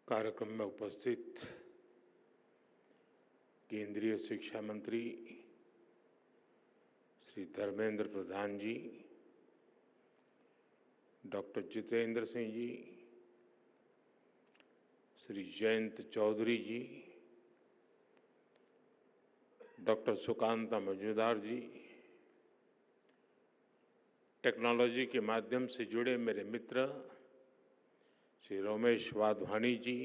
कार्यक्रम में उपस्थित केंद्रीय शिक्षा मंत्री श्री धर्मेंद्र प्रधान जी, डॉक्टर जितेंद्र सिंह जी, श्री जयंत चौधरी जी, डॉक्टर सुकांता मजूमदार जी, टेक्नोलॉजी के माध्यम से जुड़े मेरे मित्र श्री रमेश वाधवानी जी,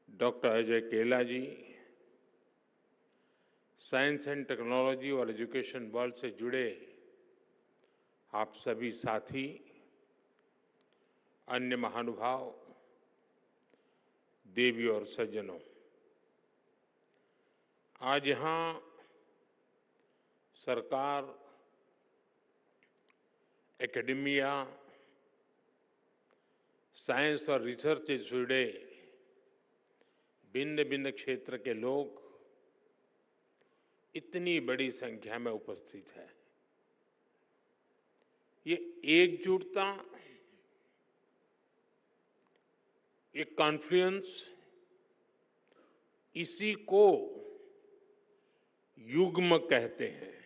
डॉक्टर अजय केला जी, साइंस एंड टेक्नोलॉजी और एजुकेशन वर्ल्ड से जुड़े आप सभी साथी, अन्य महानुभाव, देवी और सज्जनों, आज यहाँ सरकार, एकेडेमिया, साइंस और रिसर्च से जुड़े भिन्न भिन्न क्षेत्र के लोग इतनी बड़ी संख्या में उपस्थित है। ये एकजुटता, ये कॉन्फ्लुएंस, इसी को युग्म कहते हैं।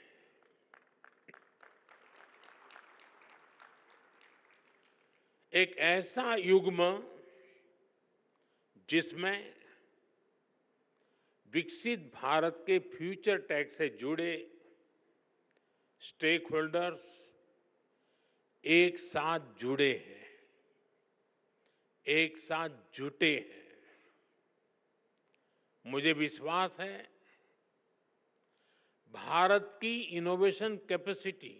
एक ऐसा युग्म जिसमें विकसित भारत के फ्यूचर टेक से जुड़े स्टेक होल्डर्स एक साथ जुड़े हैं, एक साथ जुटे हैं। मुझे विश्वास है भारत की इनोवेशन कैपेसिटी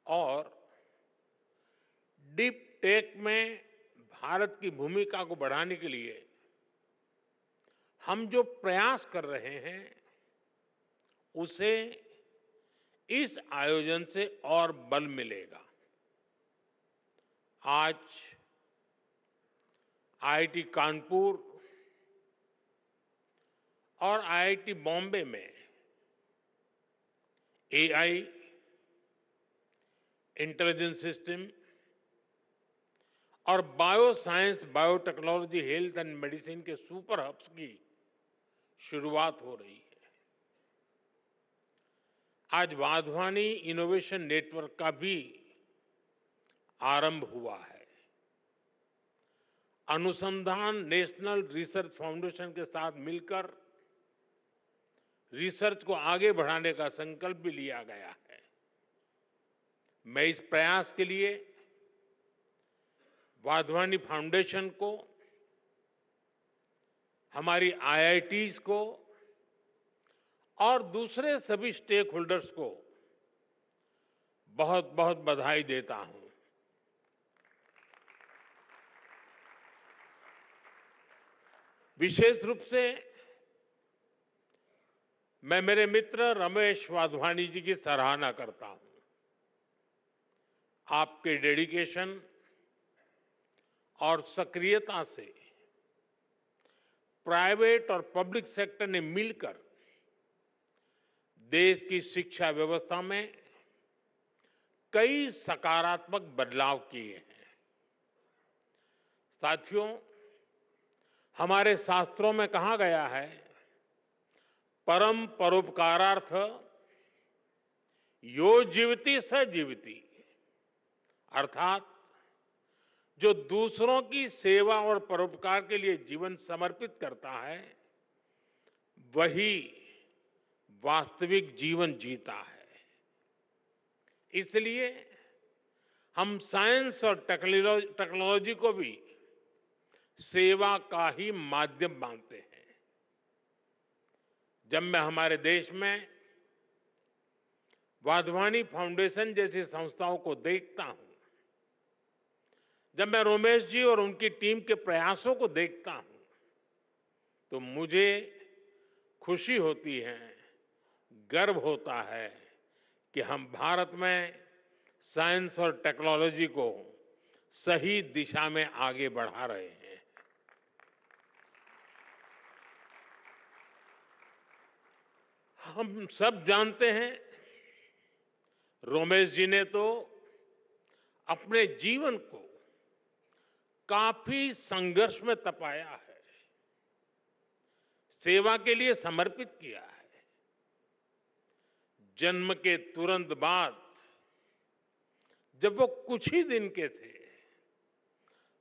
और डीप टेक में भारत की भूमिका को बढ़ाने के लिए हम जो प्रयास कर रहे हैं उसे इस आयोजन से और बल मिलेगा। आज आईआईटी कानपुर और आईआईटी बॉम्बे में एआई, इंटेलिजेंस सिस्टम और bio science, biotechnology, health and medicine के सुपर हब्स की शुरुआत हो रही है। आज वाधवानी इनोवेशन नेटवर्क का भी आरंभ हुआ है। अनुसंधान नेशनल रिसर्च फाउंडेशन के साथ मिलकर रिसर्च को आगे बढ़ाने का संकल्प भी लिया गया है। मैं इस प्रयास के लिए वाधवानी फाउंडेशन को, हमारी आईआईटीज को और दूसरे सभी स्टेक होल्डर्स को बहुत बहुत बधाई देता हूं। विशेष रूप से मैं मेरे मित्र रमेश वाधवानी जी की सराहना करता हूं। आपके डेडिकेशन और सक्रियता से प्राइवेट और पब्लिक सेक्टर ने मिलकर देश की शिक्षा व्यवस्था में कई सकारात्मक बदलाव किए हैं। साथियों, हमारे शास्त्रों में कहा गया है, परम परोपकारार्थ यो जीवति स जीवति, अर्थात जो दूसरों की सेवा और परोपकार के लिए जीवन समर्पित करता है वही वास्तविक जीवन जीता है। इसलिए हम साइंस और टेक्नोलॉजी को भी सेवा का ही माध्यम मानते हैं। जब मैं हमारे देश में वाधवानी फाउंडेशन जैसी संस्थाओं को देखता हूं, जब मैं रमेश जी और उनकी टीम के प्रयासों को देखता हूं, तो मुझे खुशी होती है, गर्व होता है कि हम भारत में साइंस और टेक्नोलॉजी को सही दिशा में आगे बढ़ा रहे हैं। हम सब जानते हैं, रमेश जी ने तो अपने जीवन को काफी संघर्ष में तपाया है, सेवा के लिए समर्पित किया है। जन्म के तुरंत बाद जब वो कुछ ही दिन के थे,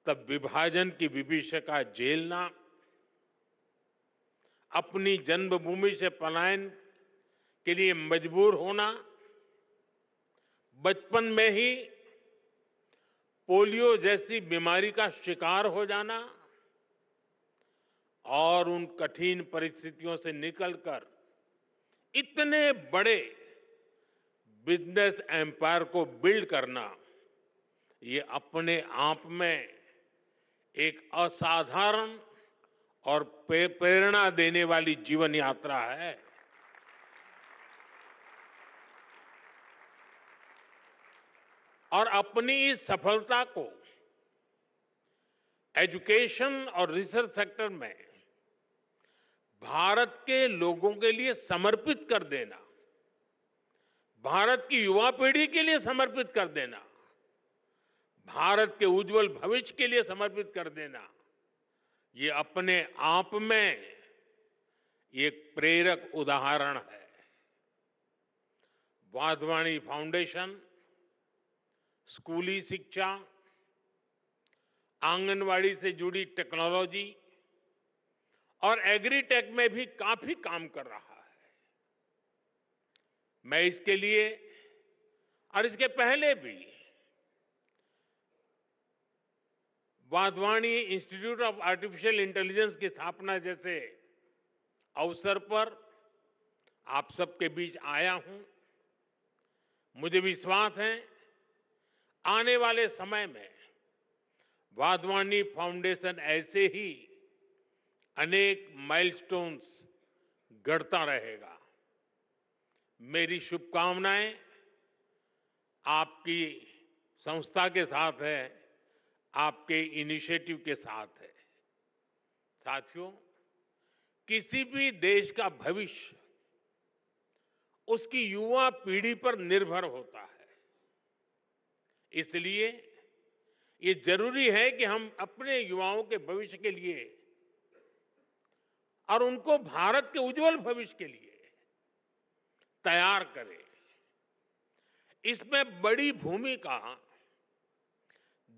तब विभाजन की विभीषिका झेलना, अपनी जन्मभूमि से पलायन के लिए मजबूर होना, बचपन में ही पोलियो जैसी बीमारी का शिकार हो जाना और उन कठिन परिस्थितियों से निकलकर इतने बड़े बिजनेस एम्पायर को बिल्ड करना, ये अपने आप में एक असाधारण और प्रेरणा देने वाली जीवन यात्रा है। और अपनी इस सफलता को एजुकेशन और रिसर्च सेक्टर में भारत के लोगों के लिए समर्पित कर देना, भारत की युवा पीढ़ी के लिए समर्पित कर देना, भारत के उज्जवल भविष्य के लिए समर्पित कर देना, ये अपने आप में एक प्रेरक उदाहरण है। वाधवानी फाउंडेशन स्कूली शिक्षा, आंगनवाड़ी से जुड़ी टेक्नोलॉजी और एग्रीटेक में भी काफी काम कर रहा है। मैं इसके लिए और इसके पहले भी Wadhwani institute of artificial intelligence की स्थापना जैसे अवसर पर आप सबके बीच आया हूं। मुझे विश्वास है आने वाले समय में वाधवानी फाउंडेशन ऐसे ही अनेक माइलस्टोन्स गढ़ता रहेगा। मेरी शुभकामनाएं आपकी संस्था के साथ है, आपके इनिशिएटिव के साथ है। साथियों, किसी भी देश का भविष्य उसकी युवा पीढ़ी पर निर्भर होता है। इसलिए ये जरूरी है कि हम अपने युवाओं के भविष्य के लिए और उनको भारत के उज्जवल भविष्य के लिए तैयार करें। इसमें बड़ी भूमिका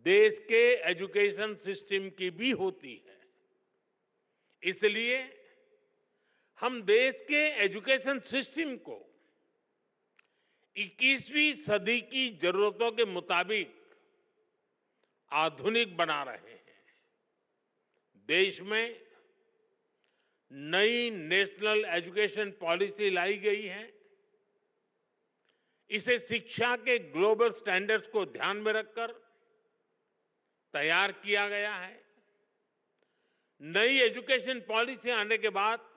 देश के एजुकेशन सिस्टम की भी होती है। इसलिए हम देश के एजुकेशन सिस्टम को 21वीं सदी की जरूरतों के मुताबिक आधुनिक बना रहे हैं। देश में नई नेशनल एजुकेशन पॉलिसी लाई गई है। इसे शिक्षा के ग्लोबल स्टैंडर्ड्स को ध्यान में रखकर तैयार किया गया है। नई एजुकेशन पॉलिसी आने के बाद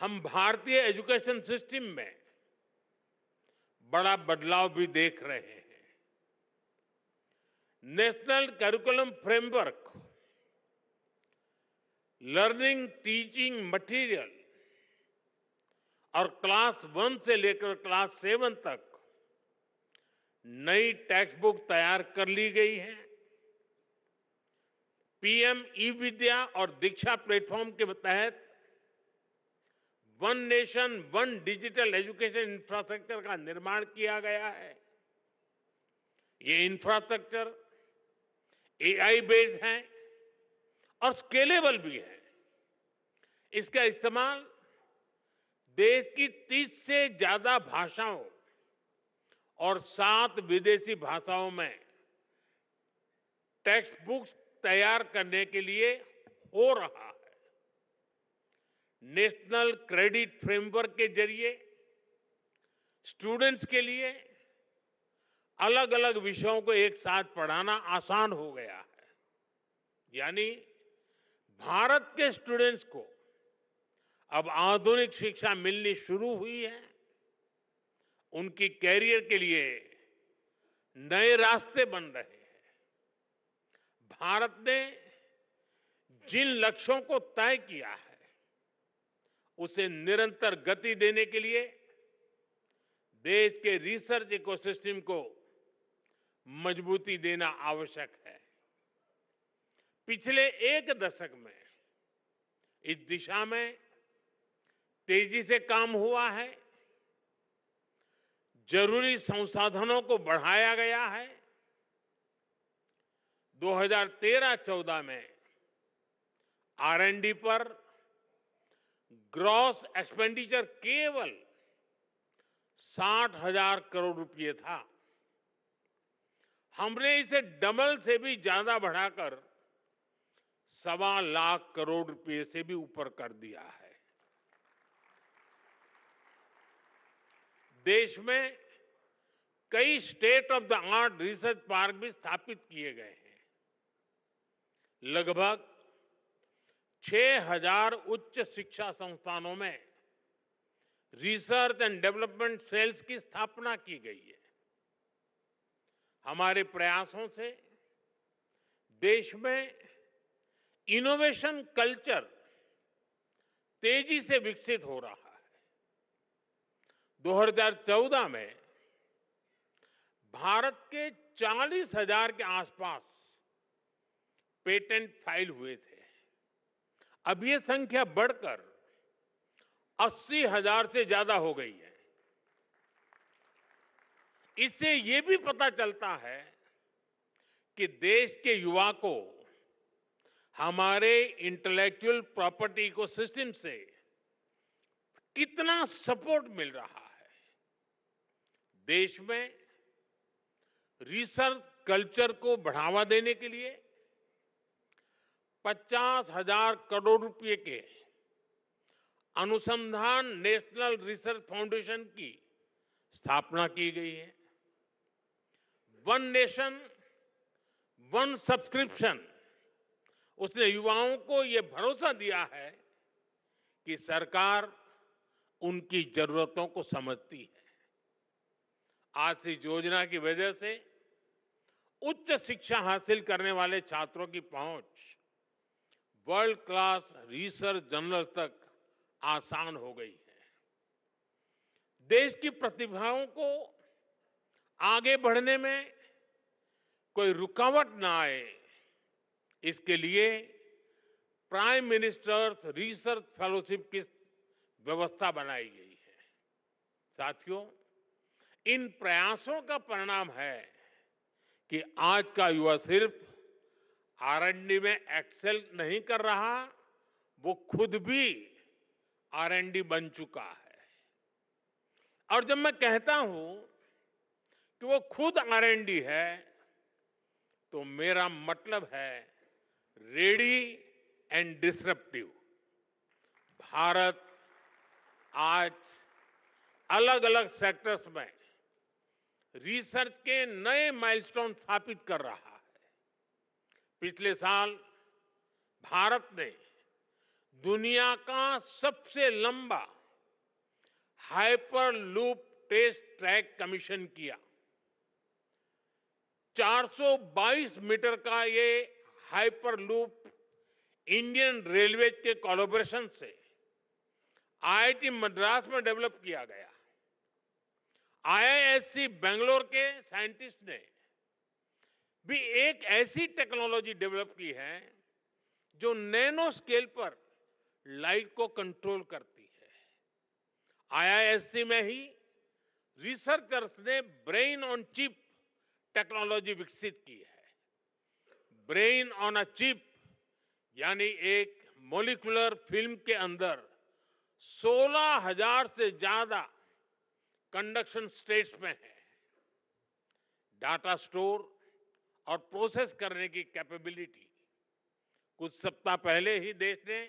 हम भारतीय एजुकेशन सिस्टम में बड़ा बदलाव भी देख रहे हैं। National curriculum framework, learning teaching material और क्लास 1 से लेकर क्लास 7 तक नई टेक्स्ट बुक तैयार कर ली गई है। पीएम ई विद्या और दीक्षा प्लेटफॉर्म के तहत one nation one digital education infrastructure का निर्माण किया गया है। ये इंफ्रास्ट्रक्चर एआई बेस्ड है और स्केलेबल भी है। इसका इस्तेमाल देश की 30 से ज्यादा भाषाओं और 7 विदेशी भाषाओं में टेक्स्ट बुक्स तैयार करने के लिए हो रहा है। नेशनल क्रेडिट फ्रेमवर्क के जरिए स्टूडेंट्स के लिए अलग अलग विषयों को एक साथ पढ़ाना आसान हो गया है। यानी भारत के स्टूडेंट्स को अब आधुनिक शिक्षा मिलनी शुरू हुई है। उनकी कैरियर के लिए नए रास्ते बन रहे हैं। भारत ने जिन लक्ष्यों को तय किया है उसे निरंतर गति देने के लिए देश के रिसर्च इकोसिस्टम को मजबूती देना आवश्यक है। पिछले एक दशक में इस दिशा में तेजी से काम हुआ है। जरूरी संसाधनों को बढ़ाया गया है। 2013-14 में R&D पर ग्रॉस एक्सपेंडिचर केवल 60,000 करोड़ रुपए था। हमने इसे डबल से भी ज्यादा बढ़ाकर 1.25 लाख करोड़ रुपए से भी ऊपर कर दिया है। देश में कई state of the art research park भी स्थापित किए गए हैं। लगभग 6,000 उच्च शिक्षा संस्थानों में रिसर्च एंड डेवलपमेंट सेल्स की स्थापना की गई है। हमारे प्रयासों से देश में इनोवेशन कल्चर तेजी से विकसित हो रहा है। 2014 में भारत के 40,000 के आसपास पेटेंट फाइल हुए थे। अब ये संख्या बढ़कर 80,000 से ज्यादा हो गई है। इससे ये भी पता चलता है कि देश के युवा को हमारे इंटेलेक्चुअल प्रॉपर्टी इकोसिस्टम से कितना सपोर्ट मिल रहा है। देश में रिसर्च कल्चर को बढ़ावा देने के लिए 50,000 करोड़ रुपए के अनुसंधान नेशनल रिसर्च फाउंडेशन की स्थापना की गई है। वन नेशन वन सब्सक्रिप्शन उसने युवाओं को यह भरोसा दिया है कि सरकार उनकी जरूरतों को समझती है। आज से इस योजना की वजह से उच्च शिक्षा हासिल करने वाले छात्रों की पहुंच वर्ल्ड क्लास रिसर्च जर्नल तक आसान हो गई है। देश की प्रतिभाओं को आगे बढ़ने में कोई रुकावट ना आए, इसके लिए प्राइम मिनिस्टर्स रिसर्च फेलोशिप की व्यवस्था बनाई गई है। साथियों, इन प्रयासों का परिणाम है कि आज का युवा सिर्फ R&D में एक्सेल नहीं कर रहा, वो खुद भी R&D बन चुका है। और जब मैं कहता हूं कि वो खुद R&D है, तो मेरा मतलब है रेडी एंड डिसरप्टिव। भारत आज अलग अलग सेक्टर्स में रिसर्च के नए माइलस्टोन स्थापित कर रहा है। पिछले साल भारत ने दुनिया का सबसे लंबा हाइपरलूप टेस्ट ट्रैक कमीशन किया। 422 मीटर का ये हाइपरलूप इंडियन रेलवे के कोलैबोरेशन से IIT मद्रास में डेवलप किया गया। IISc बेंगलोर के साइंटिस्ट ने भी एक ऐसी टेक्नोलॉजी डेवलप की है जो नैनो स्केल पर लाइट को कंट्रोल करती है। IISc में ही रिसर्चर्स ने ब्रेन ऑन चिप टेक्नोलॉजी विकसित की है। ब्रेन ऑन अ चिप यानी एक मॉलिक्यूलर फिल्म के अंदर 16,000 से ज्यादा कंडक्शन स्टेट्स में है। डाटा स्टोर और प्रोसेस करने की कैपेबिलिटी। कुछ सप्ताह पहले ही देश ने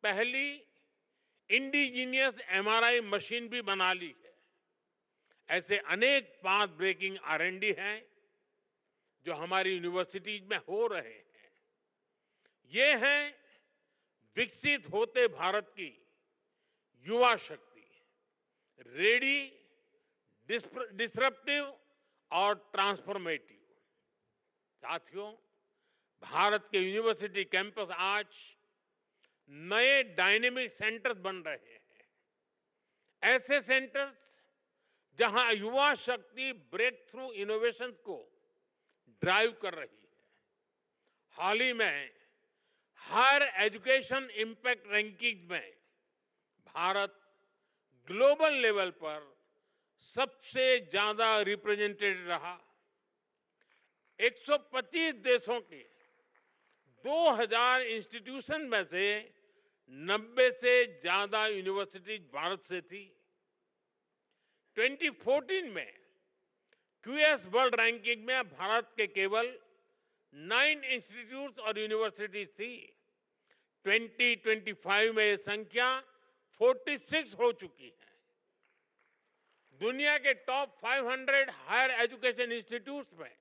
पहली इंडिजीनियस MRI मशीन भी बना ली है। ऐसे अनेक पाथ ब्रेकिंग R&D हैं जो हमारी यूनिवर्सिटीज में हो रहे हैं। ये है विकसित होते भारत की युवा शक्ति, रेडी, डिसरप्टिव और ट्रांसफॉर्मेटिव। साथियों, भारत के यूनिवर्सिटी कैंपस आज नए डायनेमिक सेंटर्स बन रहे हैं। ऐसे सेंटर्स जहां युवा शक्ति ब्रेक थ्रू इनोवेशन को ड्राइव कर रही है। हाल ही में हायर एजुकेशन इंपैक्ट रैंकिंग में भारत ग्लोबल लेवल पर सबसे ज्यादा रिप्रेजेंटेड रहा। 125 देशों के 2000 इंस्टीट्यूशन में से 90 से ज्यादा यूनिवर्सिटीज भारत से थी। 2014 में क्यूएस वर्ल्ड रैंकिंग में भारत के केवल 9 इंस्टीट्यूट्स और यूनिवर्सिटीज थी। 2025 में ये संख्या 46 हो चुकी है। दुनिया के टॉप 500 हायर एजुकेशन इंस्टीट्यूट्स में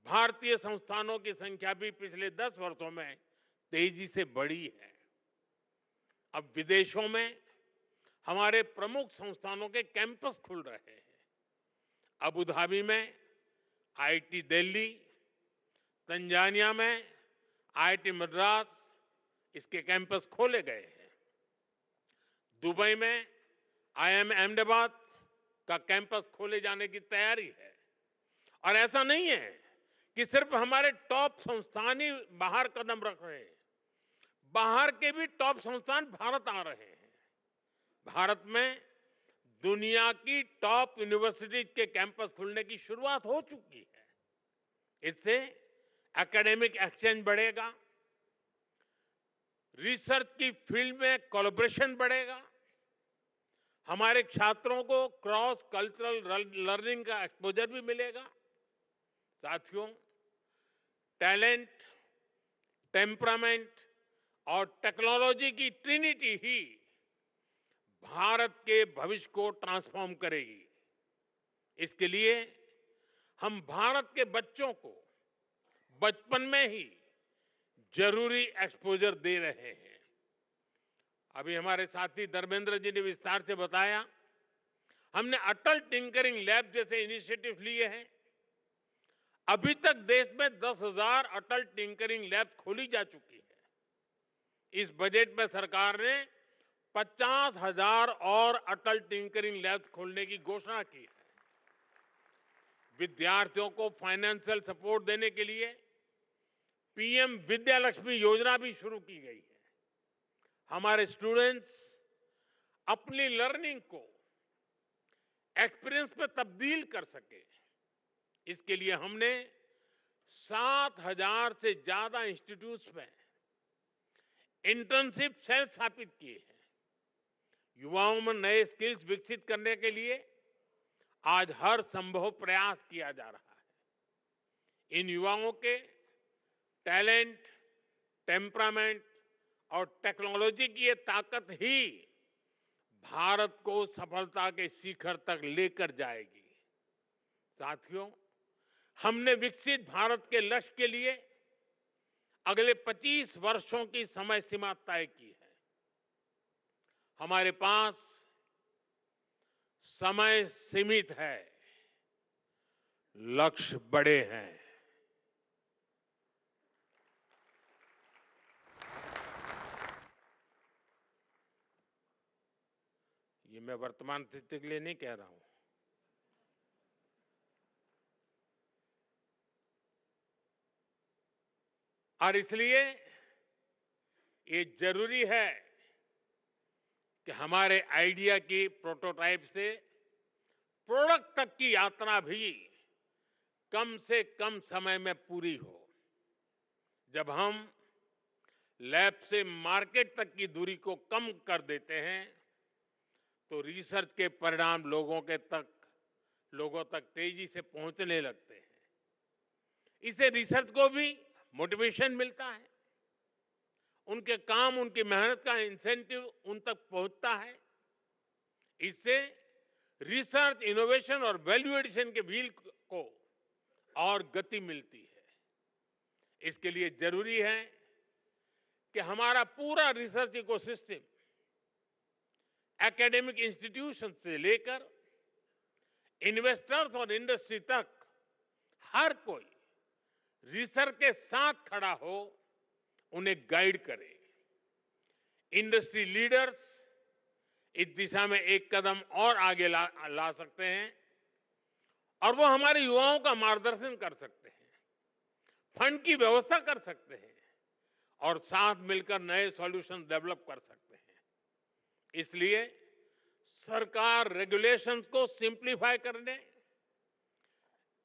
भारतीय संस्थानों की संख्या भी पिछले 10 वर्षों में तेजी से बढ़ी है। अब विदेशों में हमारे प्रमुख संस्थानों के कैंपस खुल रहे हैं। अबू धाबी में आईआईटी दिल्ली, तंजानिया में आईआईटी मद्रास, इसके कैंपस खोले गए हैं। दुबई में आईआईएम अहमदाबाद का कैंपस खोले जाने की तैयारी है। और ऐसा नहीं है कि सिर्फ हमारे टॉप संस्थान ही बाहर कदम रख रहे हैं, बाहर के भी टॉप संस्थान भारत आ रहे हैं। भारत में दुनिया की टॉप यूनिवर्सिटीज के कैंपस खुलने की शुरुआत हो चुकी है। इससे एकेडमिक एक्सचेंज बढ़ेगा, रिसर्च की फील्ड में कोलैबोरेशन बढ़ेगा, हमारे छात्रों को क्रॉस कल्चरल लर्निंग का एक्सपोजर भी मिलेगा। साथियों, टैलेंट, टेम्परामेंट और टेक्नोलॉजी की ट्रिनिटी ही भारत के भविष्य को ट्रांसफॉर्म करेगी। इसके लिए हम भारत के बच्चों को बचपन में ही जरूरी एक्सपोजर दे रहे हैं। अभी हमारे साथी धर्मेंद्र जी ने विस्तार से बताया, हमने अटल टिंकरिंग लैब जैसे इनिशिएटिव लिए हैं। अभी तक देश में 10,000 अटल टिंकरिंग लैब खोली जा चुकी है। इस बजट में सरकार ने 50,000 और अटल टिंकरिंग लैब खोलने की घोषणा की है। विद्यार्थियों को फाइनेंशियल सपोर्ट देने के लिए पीएम विद्यालक्ष्मी योजना भी शुरू की गई है। हमारे स्टूडेंट्स अपनी लर्निंग को एक्सपीरियंस में तब्दील कर सके, इसके लिए हमने 7,000 से ज्यादा इंस्टीट्यूट्स में इंटर्नशिप सेल स्थापित किए हैं। युवाओं में नए स्किल्स विकसित करने के लिए आज हर संभव प्रयास किया जा रहा है। इन युवाओं के टैलेंट, टेम्परामेंट और टेक्नोलॉजी की ये ताकत ही भारत को सफलता के शिखर तक लेकर जाएगी। साथियों, हमने विकसित भारत के लक्ष्य के लिए अगले 25 वर्षों की समय सीमा तय की है। हमारे पास समय सीमित है, लक्ष्य बड़े हैं। ये मैं वर्तमान स्थिति के लिए नहीं कह रहा हूं। और इसलिए ये जरूरी है कि हमारे आइडिया की प्रोटोटाइप से प्रोडक्ट तक की यात्रा भी कम से कम समय में पूरी हो। जब हम लैब से मार्केट तक की दूरी को कम कर देते हैं तो रिसर्च के परिणाम लोगों तक तेजी से पहुंचने लगते हैं। इससे रिसर्च को भी मोटिवेशन मिलता है, उनके काम, उनकी मेहनत का इंसेंटिव उन तक पहुंचता है। इससे रिसर्च, इनोवेशन और वैल्यू एडिशन के व्हील को और गति मिलती है। इसके लिए जरूरी है कि हमारा पूरा रिसर्च इकोसिस्टम एकेडमिक इंस्टीट्यूशन से लेकर इन्वेस्टर्स और इंडस्ट्री तक हर कोई रिसर्च के साथ खड़ा हो, उन्हें गाइड करे। इंडस्ट्री लीडर्स इस दिशा में एक कदम और आगे ला सकते हैं और वो हमारे युवाओं का मार्गदर्शन कर सकते हैं। फंड की व्यवस्था कर सकते हैं और साथ मिलकर नए सॉल्यूशन डेवलप कर सकते हैं। इसलिए सरकार रेगुलेशंस को सिंप्लीफाई करने,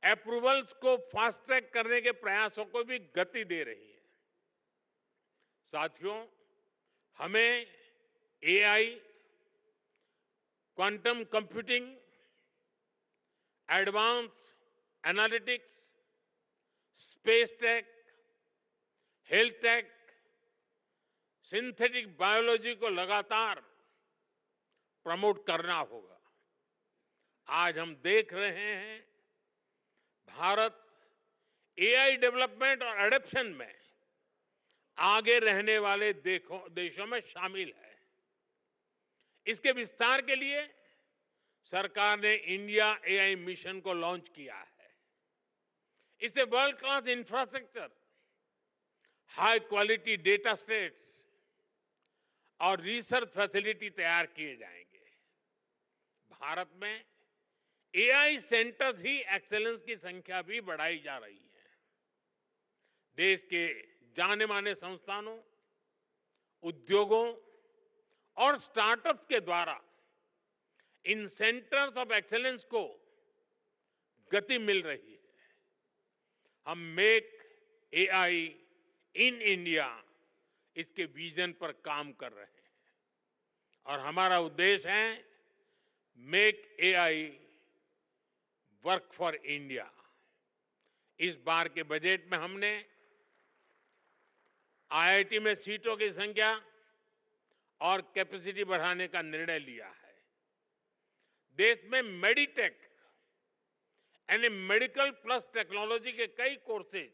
अप्रूवल्स को फास्ट ट्रैक करने के प्रयासों को भी गति दे रही है। साथियों, हमें AI, quantum computing, advance analytics, space tech, health take, synthetic biology को लगातार प्रमोट करना होगा। आज हम देख रहे हैं भारत एआई डेवलपमेंट और एडॉप्शन में आगे रहने वाले देशों में शामिल है। इसके विस्तार के लिए सरकार ने इंडिया एआई मिशन को लॉन्च किया है। इससे world class infrastructure, high quality data sets और रिसर्च फैसिलिटी तैयार किए जाएंगे। भारत में एआई सेंटर्स ही एक्सेलेंस की संख्या भी बढ़ाई जा रही है। देश के जाने माने संस्थानों, उद्योगों और स्टार्टअप के द्वारा इन सेंटर्स ऑफ एक्सेलेंस को गति मिल रही है। हम मेक एआई इन इंडिया, इसके विजन पर काम कर रहे हैं और हमारा उद्देश्य है make AI work for India. इस बार के बजट में हमने आईआईटी में सीटों की संख्या और कैपेसिटी बढ़ाने का निर्णय लिया है। देश में मेडिटेक यानी मेडिकल प्लस टेक्नोलॉजी के कई कोर्सेज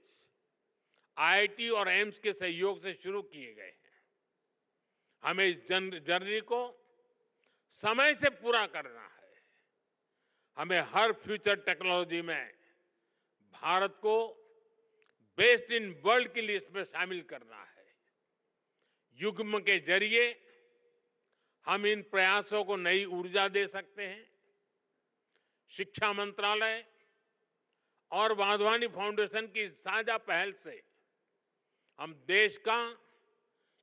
आईआईटी और एम्स के सहयोग से शुरू किए गए हैं। हमें इस जर्नी को समय से पूरा करना है। हमें हर फ्यूचर टेक्नोलॉजी में भारत को बेस्ट इन वर्ल्ड की लिस्ट में शामिल करना है। युग्म के जरिए हम इन प्रयासों को नई ऊर्जा दे सकते हैं। शिक्षा मंत्रालय और वाधवानी फाउंडेशन की साझा पहल से हम देश का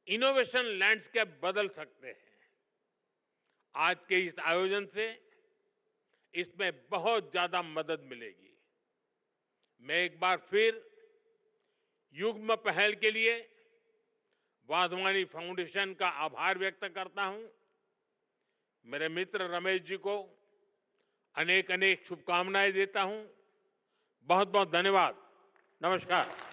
इनोवेशन लैंडस्केप बदल सकते हैं। आज के इस आयोजन से इसमें बहुत ज्यादा मदद मिलेगी। मैं एक बार फिर युग्म पहल के लिए वाधवानी फाउंडेशन का आभार व्यक्त करता हूं। मेरे मित्र रमेश जी को अनेक अनेक शुभकामनाएं देता हूं। बहुत बहुत धन्यवाद। नमस्कार।